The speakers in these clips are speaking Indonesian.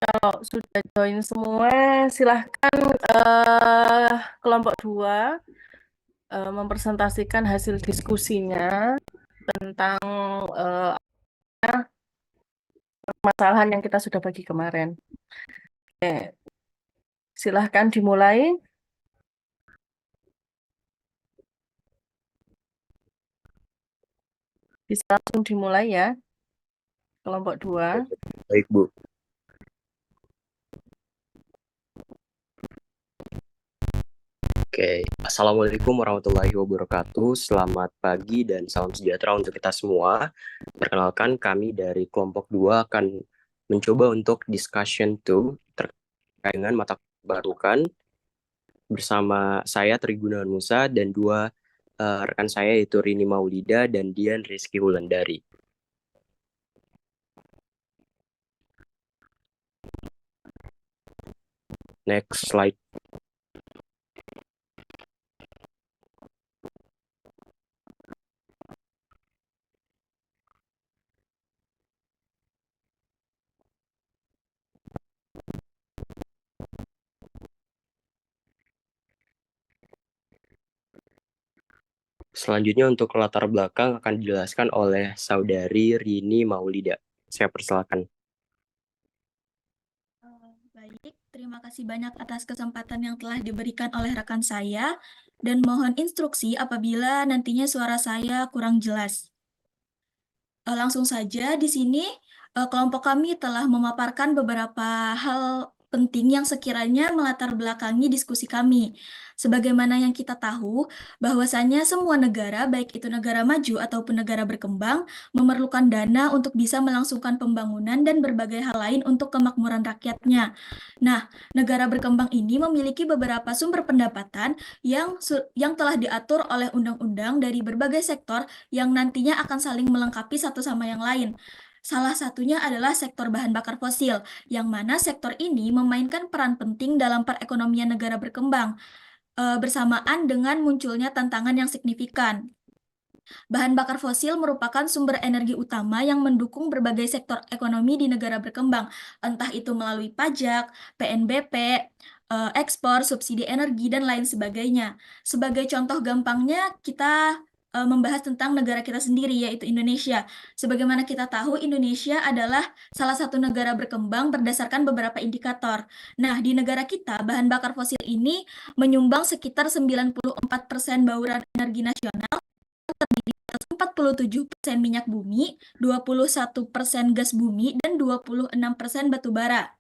Kalau sudah join semua, silahkan kelompok 2 mempresentasikan hasil diskusinya tentang eh, permasalahan yang kita sudah bagi kemarin. Oke, silahkan dimulai. Bisa langsung dimulai ya, kelompok 2. Baik, Bu. Oke, Assalamualaikum warahmatullahi wabarakatuh. Selamat pagi dan salam sejahtera untuk kita semua. Perkenalkan, kami dari kelompok 2 akan mencoba untuk discussion 2 terkait dengan mata barukan bersama saya Trigunawan Musa dan dua rekan saya yaitu Rini Maulida dan Dian Rizky Wulandari. Next slide. Selanjutnya untuk latar belakang akan dijelaskan oleh Saudari Rini Maulida. Saya persilakan. Baik, terima kasih banyak atas kesempatan yang telah diberikan oleh rekan saya dan mohon instruksi apabila nantinya suara saya kurang jelas. Langsung saja di sini kelompok kami telah memaparkan beberapa hal penting yang sekiranya melatar belakangi diskusi kami. Sebagaimana yang kita tahu, bahwasanya semua negara, baik itu negara maju ataupun negara berkembang, memerlukan dana untuk bisa melangsungkan pembangunan dan berbagai hal lain untuk kemakmuran rakyatnya. Nah, negara berkembang ini memiliki beberapa sumber pendapatan yang telah diatur oleh undang-undang dari berbagai sektor yang nantinya akan saling melengkapi satu sama yang lain. Salah satunya adalah sektor bahan bakar fosil, yang mana sektor ini memainkan peran penting dalam perekonomian negara berkembang, bersamaan dengan munculnya tantangan yang signifikan. Bahan bakar fosil merupakan sumber energi utama yang mendukung berbagai sektor ekonomi di negara berkembang, entah itu melalui pajak, PNBP, ekspor, subsidi energi, dan lain sebagainya. Sebagai contoh gampangnya, kita membahas tentang negara kita sendiri, yaitu Indonesia. Sebagaimana kita tahu, Indonesia adalah salah satu negara berkembang berdasarkan beberapa indikator. Nah, di negara kita, bahan bakar fosil ini menyumbang sekitar 94% bauran energi nasional, terdiri atas 47% minyak bumi, 21% gas bumi, dan 26% batu bara.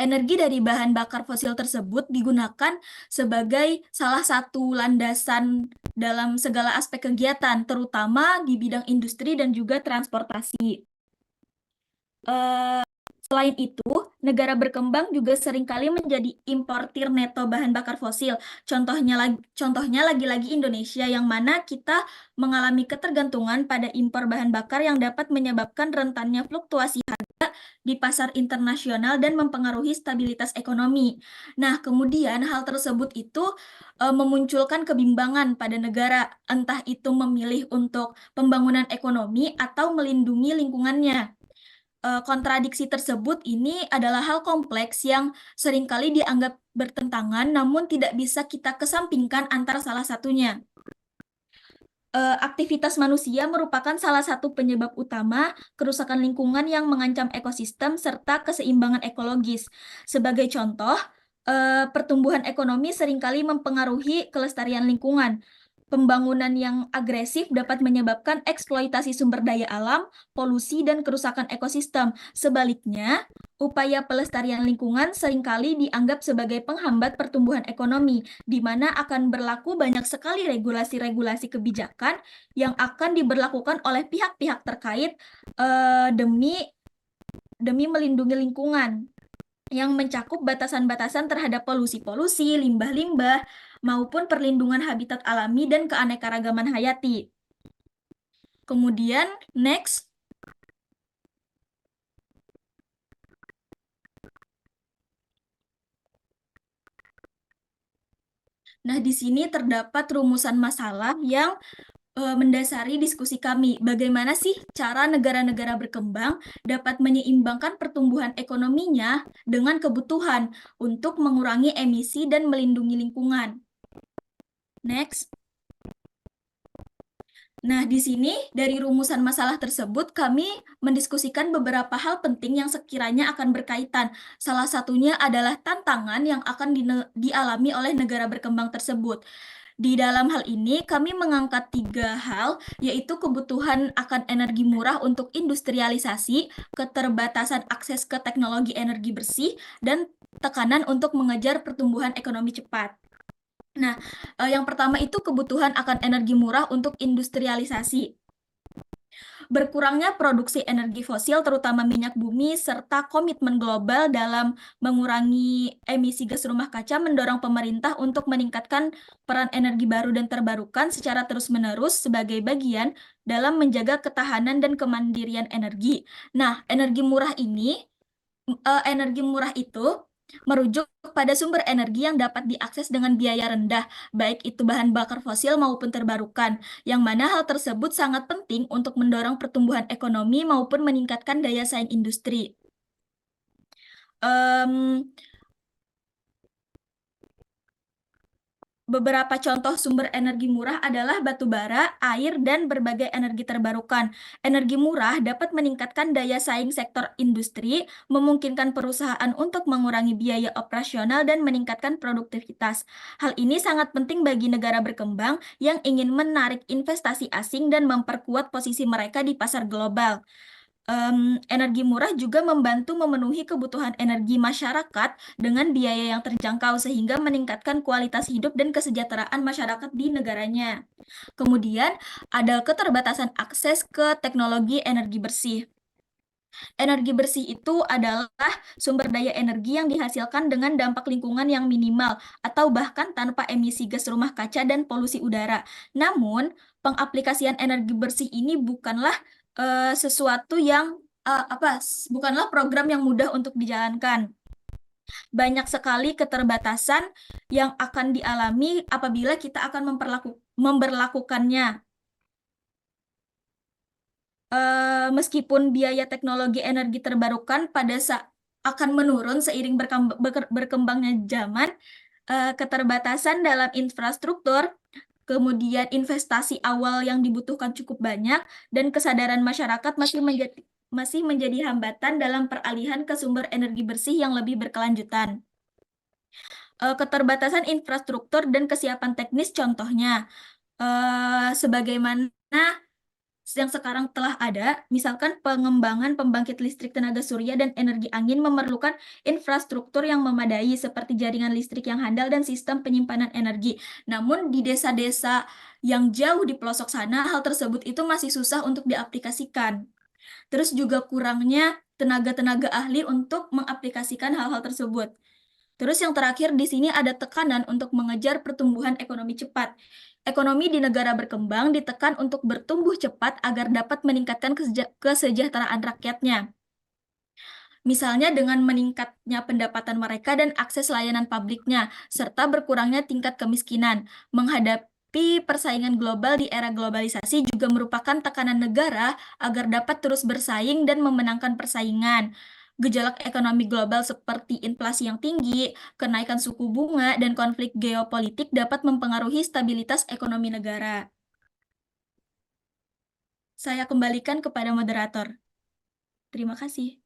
Energi dari bahan bakar fosil tersebut digunakan sebagai salah satu landasan dalam segala aspek kegiatan, terutama di bidang industri dan juga transportasi. Selain itu, negara berkembang juga seringkali menjadi importir neto bahan bakar fosil. Contohnya lagi-lagi Indonesia, yang mana kita mengalami ketergantungan pada impor bahan bakar yang dapat menyebabkan rentannya fluktuasi harga di pasar internasional dan mempengaruhi stabilitas ekonomi. Nah, kemudian hal tersebut itu memunculkan kebimbangan pada negara, entah itu memilih untuk pembangunan ekonomi atau melindungi lingkungannya. Kontradiksi tersebut ini adalah hal kompleks yang seringkali dianggap bertentangan, namun tidak bisa kita kesampingkan antara salah satunya. Aktivitas manusia merupakan salah satu penyebab utama kerusakan lingkungan yang mengancam ekosistem serta keseimbangan ekologis. Sebagai contoh, pertumbuhan ekonomi seringkali mempengaruhi kelestarian lingkungan. Pembangunan yang agresif dapat menyebabkan eksploitasi sumber daya alam, polusi, dan kerusakan ekosistem. Sebaliknya, upaya pelestarian lingkungan seringkali dianggap sebagai penghambat pertumbuhan ekonomi, di mana akan berlaku banyak sekali regulasi-regulasi kebijakan yang akan diberlakukan oleh pihak-pihak terkait demi melindungi lingkungan, yang mencakup batasan-batasan terhadap polusi-polusi, limbah-limbah, maupun perlindungan habitat alami dan keanekaragaman hayati. Kemudian, next. Nah, di sini terdapat rumusan masalah yang mendasari diskusi kami. Bagaimana sih cara negara-negara berkembang dapat menyeimbangkan pertumbuhan ekonominya dengan kebutuhan untuk mengurangi emisi dan melindungi lingkungan. Next. Nah, di sini dari rumusan masalah tersebut kami mendiskusikan beberapa hal penting yang sekiranya akan berkaitan. Salah satunya adalah tantangan yang akan dialami oleh negara berkembang tersebut. Di dalam hal ini, kami mengangkat 3 hal, yaitu kebutuhan akan energi murah untuk industrialisasi, keterbatasan akses ke teknologi energi bersih, dan tekanan untuk mengejar pertumbuhan ekonomi cepat. Nah, yang pertama itu kebutuhan akan energi murah untuk industrialisasi. Berkurangnya produksi energi fosil, terutama minyak bumi, serta komitmen global dalam mengurangi emisi gas rumah kaca mendorong pemerintah untuk meningkatkan peran energi baru dan terbarukan secara terus-menerus sebagai bagian dalam menjaga ketahanan dan kemandirian energi. Nah, energi murah itu merujuk pada sumber energi yang dapat diakses dengan biaya rendah, baik itu bahan bakar fosil maupun terbarukan, yang mana hal tersebut sangat penting untuk mendorong pertumbuhan ekonomi maupun meningkatkan daya saing industri. Beberapa contoh sumber energi murah adalah batu bara, air, dan berbagai energi terbarukan. Energi murah dapat meningkatkan daya saing sektor industri, memungkinkan perusahaan untuk mengurangi biaya operasional dan meningkatkan produktivitas. Hal ini sangat penting bagi negara berkembang yang ingin menarik investasi asing dan memperkuat posisi mereka di pasar global. Energi murah juga membantu memenuhi kebutuhan energi masyarakat dengan biaya yang terjangkau sehingga meningkatkan kualitas hidup dan kesejahteraan masyarakat di negaranya. Kemudian, ada keterbatasan akses ke teknologi energi bersih. Energi bersih itu adalah sumber daya energi yang dihasilkan dengan dampak lingkungan yang minimal atau bahkan tanpa emisi gas rumah kaca dan polusi udara. Namun, pengaplikasian energi bersih ini bukanlah sesuatu yang bukanlah program yang mudah untuk dijalankan. Banyak sekali keterbatasan yang akan dialami apabila kita akan memberlakukannya. Meskipun biaya teknologi energi terbarukan akan menurun seiring berkembangnya zaman, keterbatasan dalam infrastruktur, kemudian investasi awal yang dibutuhkan cukup banyak, dan kesadaran masyarakat masih menjadi hambatan dalam peralihan ke sumber energi bersih yang lebih berkelanjutan. Keterbatasan infrastruktur dan kesiapan teknis contohnya, sebagaimana yang sekarang telah ada, misalkan pengembangan pembangkit listrik tenaga surya dan energi angin memerlukan infrastruktur yang memadai seperti jaringan listrik yang handal dan sistem penyimpanan energi. Namun di desa-desa yang jauh di pelosok sana, hal tersebut itu masih susah untuk diaplikasikan. Terus juga kurangnya tenaga-tenaga ahli untuk mengaplikasikan hal-hal tersebut. Terus yang terakhir di sini ada tekanan untuk mengejar pertumbuhan ekonomi cepat. Ekonomi di negara berkembang ditekan untuk bertumbuh cepat agar dapat meningkatkan kesejahteraan rakyatnya. Misalnya dengan meningkatnya pendapatan mereka dan akses layanan publiknya, serta berkurangnya tingkat kemiskinan. Menghadapi persaingan global di era globalisasi juga merupakan tekanan negara agar dapat terus bersaing dan memenangkan persaingan. Gejolak ekonomi global seperti inflasi yang tinggi, kenaikan suku bunga, dan konflik geopolitik dapat mempengaruhi stabilitas ekonomi negara. Saya kembalikan kepada moderator. Terima kasih.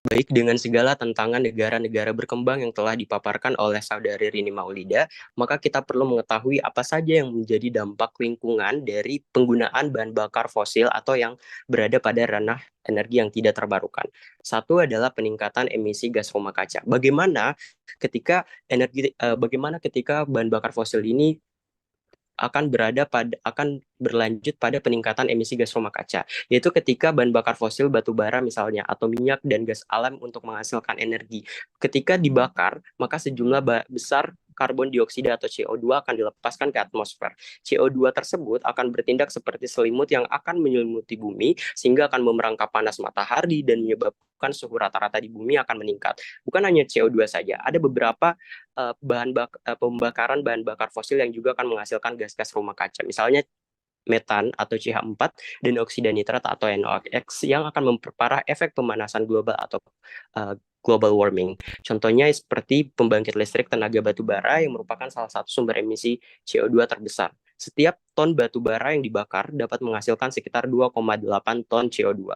Baik, dengan segala tantangan negara-negara berkembang yang telah dipaparkan oleh Saudari Rini Maulida, maka kita perlu mengetahui apa saja yang menjadi dampak lingkungan dari penggunaan bahan bakar fosil atau yang berada pada ranah energi yang tidak terbarukan. Satu adalah peningkatan emisi gas rumah kaca. Bagaimana ketika bahan bakar fosil ini akan berlanjut pada peningkatan emisi gas rumah kaca, yaitu ketika bahan bakar fosil batu bara misalnya atau minyak dan gas alam untuk menghasilkan energi ketika dibakar, maka sejumlah besar karbon dioksida atau CO2 akan dilepaskan ke atmosfer. CO2 tersebut akan bertindak seperti selimut yang akan menyelimuti bumi sehingga akan memerangkap panas matahari dan menyebabkan suhu rata-rata di bumi akan meningkat. Bukan hanya CO2 saja, ada beberapa pembakaran bahan bakar fosil yang juga akan menghasilkan gas-gas rumah kaca. Misalnya metan atau CH4 dan oksida nitrat atau NOx yang akan memperparah efek pemanasan global atau global warming. Contohnya seperti pembangkit listrik tenaga batu bara yang merupakan salah satu sumber emisi CO2 terbesar. Setiap ton batu bara yang dibakar dapat menghasilkan sekitar 2,8 ton CO2.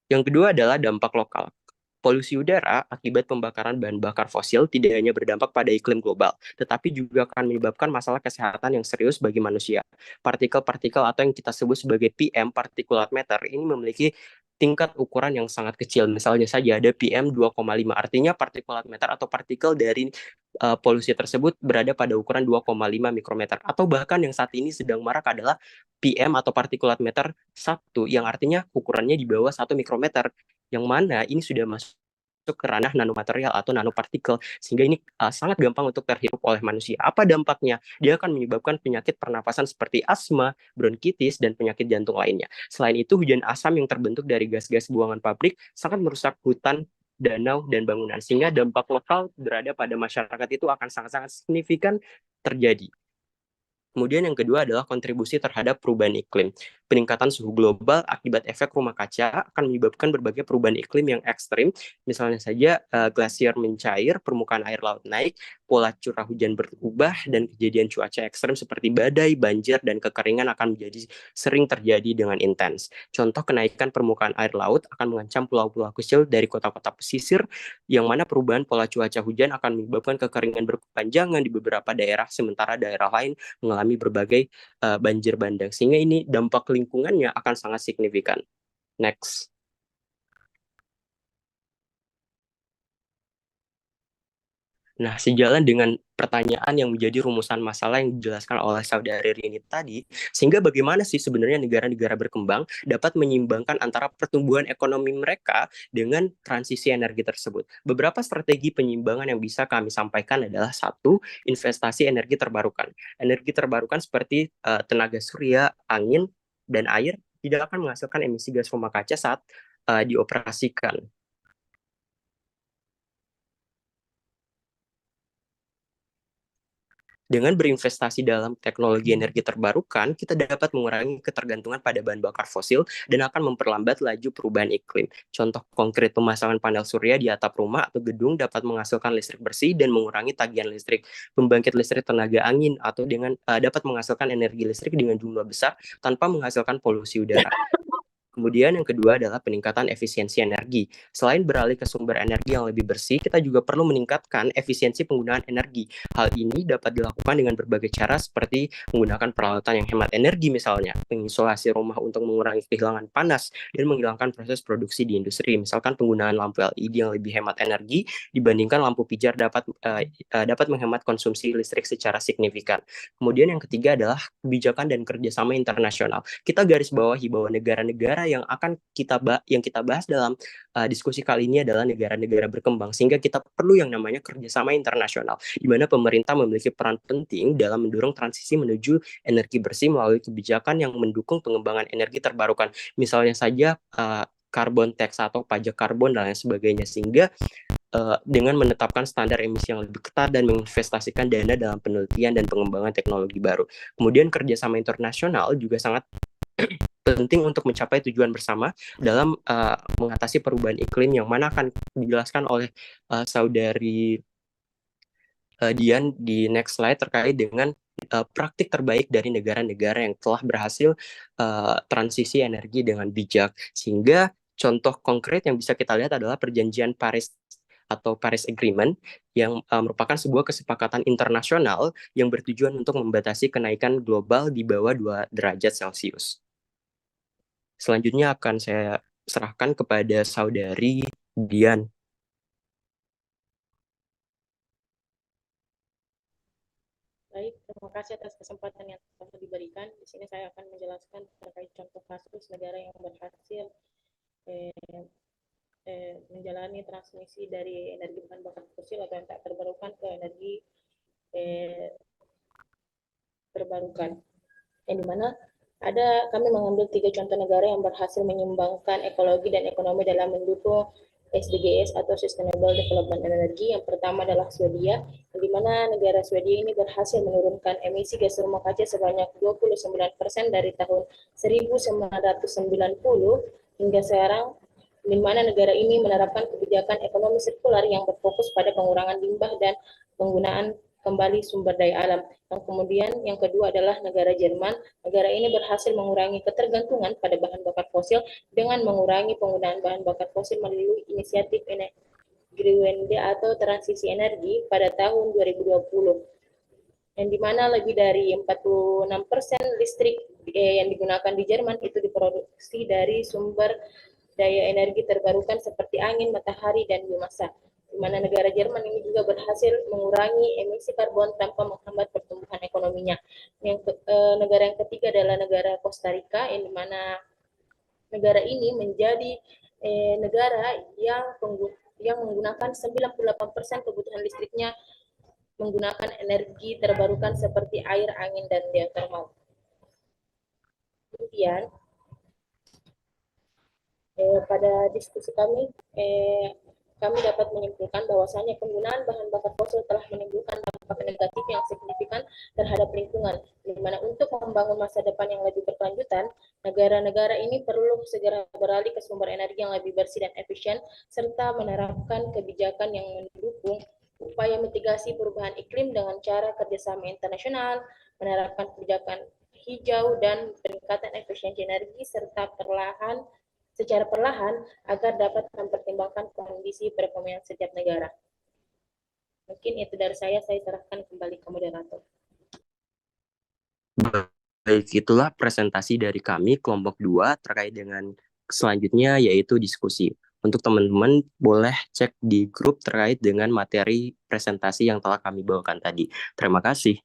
Yang kedua adalah dampak lokal. Polusi udara akibat pembakaran bahan bakar fosil tidak hanya berdampak pada iklim global, tetapi juga akan menyebabkan masalah kesehatan yang serius bagi manusia. Partikel-partikel atau yang kita sebut sebagai PM, particulate matter, ini memiliki tingkat ukuran yang sangat kecil. Misalnya saja ada PM 2,5, artinya particulate matter atau partikel dari polusi tersebut berada pada ukuran 2,5 mikrometer. Atau bahkan yang saat ini sedang marak adalah PM atau particulate matter 1, yang artinya ukurannya di bawah 1 mikrometer, yang mana ini sudah masuk ke ranah nanomaterial atau nanopartikel, sehingga ini sangat gampang untuk terhirup oleh manusia. Apa dampaknya? Dia akan menyebabkan penyakit pernapasan seperti asma, bronkitis, dan penyakit jantung lainnya. Selain itu, hujan asam yang terbentuk dari gas-gas buangan pabrik sangat merusak hutan, danau, dan bangunan, sehingga dampak lokal berada pada masyarakat itu akan sangat-sangat signifikan terjadi. Kemudian yang kedua adalah kontribusi terhadap perubahan iklim. Peningkatan suhu global akibat efek rumah kaca akan menyebabkan berbagai perubahan iklim yang ekstrim. Misalnya saja glasier mencair, permukaan air laut naik, pola curah hujan berubah, dan kejadian cuaca ekstrim seperti badai, banjir, dan kekeringan akan menjadi sering terjadi dengan intens. Contoh, kenaikan permukaan air laut akan mengancam pulau-pulau kecil dari kota-kota pesisir, yang mana perubahan pola cuaca hujan akan menyebabkan kekeringan berkepanjangan di beberapa daerah, sementara daerah lain mengalami berbagai banjir bandang, sehingga ini dampak lingkungannya akan sangat signifikan. Next. Nah, sejalan dengan pertanyaan yang menjadi rumusan masalah yang dijelaskan oleh Saudari Rini tadi, sehingga bagaimana sih sebenarnya negara-negara berkembang dapat menyeimbangkan antara pertumbuhan ekonomi mereka dengan transisi energi tersebut. Beberapa strategi penyeimbangan yang bisa kami sampaikan adalah: satu, investasi energi terbarukan. Energi terbarukan seperti tenaga surya, angin, dan air tidak akan menghasilkan emisi gas rumah kaca saat dioperasikan. Dengan berinvestasi dalam teknologi energi terbarukan, kita dapat mengurangi ketergantungan pada bahan bakar fosil dan akan memperlambat laju perubahan iklim. Contoh konkret, pemasangan panel surya di atap rumah atau gedung dapat menghasilkan listrik bersih dan mengurangi tagihan listrik. Pembangkit listrik tenaga angin atau dapat menghasilkan energi listrik dengan jumlah besar tanpa menghasilkan polusi udara. Kemudian yang kedua adalah peningkatan efisiensi energi. Selain beralih ke sumber energi yang lebih bersih, kita juga perlu meningkatkan efisiensi penggunaan energi. Hal ini dapat dilakukan dengan berbagai cara, seperti menggunakan peralatan yang hemat energi, misalnya mengisolasi rumah untuk mengurangi kehilangan panas dan menghilangkan proses produksi di industri. Misalkan penggunaan lampu LED yang lebih hemat energi dibandingkan lampu pijar dapat menghemat konsumsi listrik secara signifikan. Kemudian yang ketiga adalah kebijakan dan kerjasama internasional. Kita garis bawahi bahwa negara-negara yang kita bahas dalam diskusi kali ini adalah negara-negara berkembang, sehingga kita perlu yang namanya kerjasama internasional, di mana pemerintah memiliki peran penting dalam mendorong transisi menuju energi bersih melalui kebijakan yang mendukung pengembangan energi terbarukan. Misalnya saja carbon tax atau pajak karbon dan lain sebagainya, sehingga dengan menetapkan standar emisi yang lebih ketat dan menginvestasikan dana dalam penelitian dan pengembangan teknologi baru. Kemudian kerjasama internasional juga sangat penting untuk mencapai tujuan bersama dalam mengatasi perubahan iklim, yang mana akan dijelaskan oleh Saudari Dian di next slide terkait dengan praktik terbaik dari negara-negara yang telah berhasil transisi energi dengan bijak. Sehingga contoh konkret yang bisa kita lihat adalah perjanjian Paris atau Paris Agreement, yang merupakan sebuah kesepakatan internasional yang bertujuan untuk membatasi kenaikan global di bawah 2 derajat Celcius. Selanjutnya akan saya serahkan kepada Saudari Dian. Baik, terima kasih atas kesempatan yang telah diberikan. Di sini saya akan menjelaskan terkait contoh kasus negara yang berhasil menjalani transmisi dari energi bahan bakar fosil atau yang tak terbarukan ke energi terbarukan. Yang dimana kami mengambil 3 contoh negara yang berhasil menyumbangkan ekologi dan ekonomi dalam mendukung SDGs atau Sustainable Development Energy. Yang pertama adalah Swedia, yang dimana negara Swedia ini berhasil menurunkan emisi gas rumah kaca sebanyak 29% dari tahun 1990 hingga sekarang, di mana negara ini menerapkan kebijakan ekonomi sirkular yang berfokus pada pengurangan limbah dan penggunaan kembali sumber daya alam. Yang kemudian yang kedua adalah negara Jerman. Negara ini berhasil mengurangi ketergantungan pada bahan bakar fosil dengan mengurangi penggunaan bahan bakar fosil melalui inisiatif Greenwende atau transisi energi pada tahun 2020. Yang dimana lebih dari 46% listrik yang digunakan di Jerman itu diproduksi dari sumber daya energi terbarukan seperti angin, matahari, dan biomasa. Di mana negara Jerman ini juga berhasil mengurangi emisi karbon tanpa menghambat pertumbuhan ekonominya. Negara yang ketiga adalah negara Costa Rica, yang dimana negara ini menjadi negara yang menggunakan 98% kebutuhan listriknya menggunakan energi terbarukan seperti air, angin, dan geothermal. Kemudian pada diskusi kami dapat menyimpulkan bahwasannya penggunaan bahan bakar fosil telah menimbulkan dampak negatif yang signifikan terhadap lingkungan, di mana untuk membangun masa depan yang lebih berkelanjutan, negara-negara ini perlu segera beralih ke sumber energi yang lebih bersih dan efisien, serta menerapkan kebijakan yang mendukung upaya mitigasi perubahan iklim dengan cara kerjasama internasional, menerapkan kebijakan hijau dan peningkatan efisiensi energi, serta secara perlahan agar dapat mempertimbangkan kondisi perekonomian setiap negara. Mungkin itu dari saya serahkan kembali ke moderator. Baik, itulah presentasi dari kami kelompok 2 terkait dengan selanjutnya yaitu diskusi. Untuk teman-teman boleh cek di grup terkait dengan materi presentasi yang telah kami bawakan tadi. Terima kasih.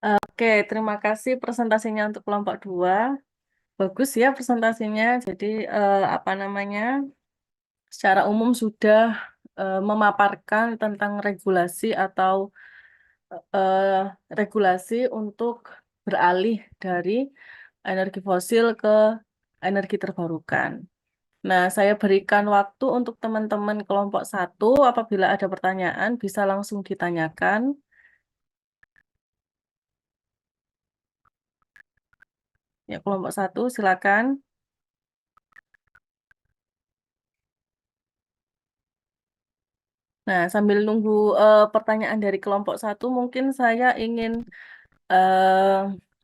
Oke, terima kasih presentasinya untuk kelompok 2. Bagus ya presentasinya. Jadi secara umum sudah memaparkan tentang regulasi atau regulasi untuk beralih dari energi fosil ke energi terbarukan. Nah, saya berikan waktu untuk teman-teman kelompok 1. Apabila ada pertanyaan, bisa langsung ditanyakan. Ya, kelompok 1, silakan. Nah, sambil nunggu pertanyaan dari kelompok 1, mungkin saya ingin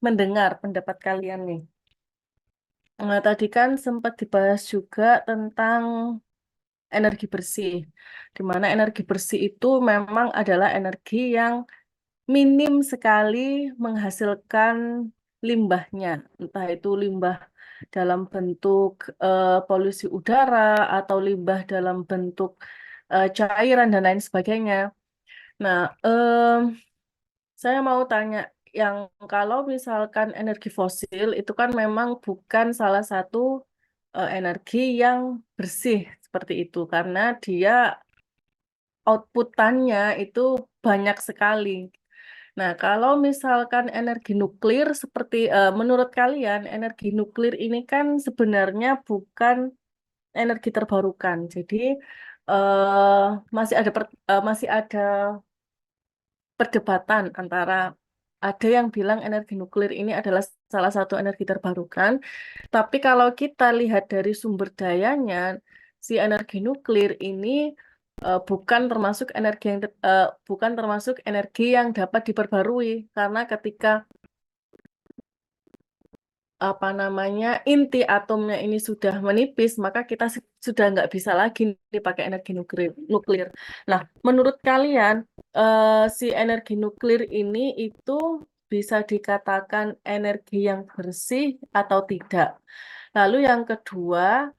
mendengar pendapat kalian nih. Nah, tadi kan sempat dibahas juga tentang energi bersih, di mana energi bersih itu memang adalah energi yang minim sekali menghasilkan limbahnya, entah itu limbah dalam bentuk polusi udara atau limbah dalam bentuk cairan dan lain sebagainya. Nah, saya mau tanya, yang kalau misalkan energi fosil itu kan memang bukan salah satu energi yang bersih seperti itu, karena dia outputannya itu banyak sekali. Nah, kalau misalkan energi nuklir seperti menurut kalian energi nuklir ini kan sebenarnya bukan energi terbarukan. Jadi masih ada perdebatan antara ada yang bilang energi nuklir ini adalah salah satu energi terbarukan, tapi kalau kita lihat dari sumber dayanya, si energi nuklir ini bukan termasuk energi yang dapat diperbarui, karena ketika inti atomnya ini sudah menipis, maka kita sudah nggak bisa lagi dipakai energi nuklir. Nah, menurut kalian si energi nuklir ini itu bisa dikatakan energi yang bersih atau tidak? Lalu yang kedua,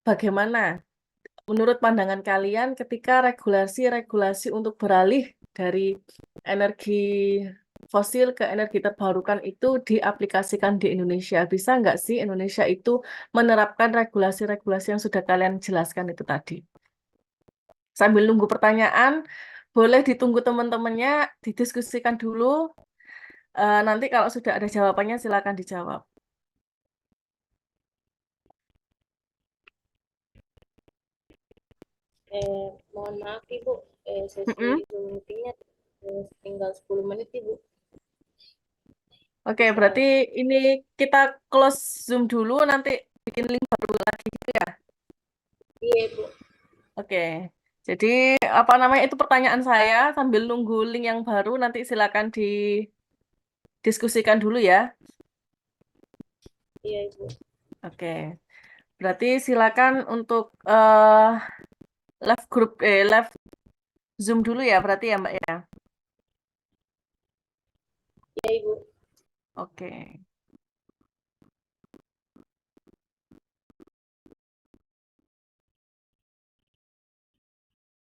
bagaimana menurut pandangan kalian ketika regulasi-regulasi untuk beralih dari energi fosil ke energi terbarukan itu diaplikasikan di Indonesia. Bisa nggak sih Indonesia itu menerapkan regulasi-regulasi yang sudah kalian jelaskan itu tadi? Sambil nunggu pertanyaan, boleh ditunggu teman-temannya, didiskusikan dulu. Nanti kalau sudah ada jawabannya, silakan dijawab. Mohon maaf Ibu, sesi Mm-mm. Zoom meetingnya tinggal 10 menit Ibu. Oke, Bisa, berarti ini kita close Zoom dulu, nanti bikin link baru lagi gitu ya. iya Ibu. Oke, jadi apa namanya itu pertanyaan saya sambil nunggu link yang baru, nanti silakan didiskusikan dulu ya. Iya Ibu. Oke, berarti silakan untuk live Zoom dulu ya, berarti ya Mbak ya. Iya Ibu. Oke.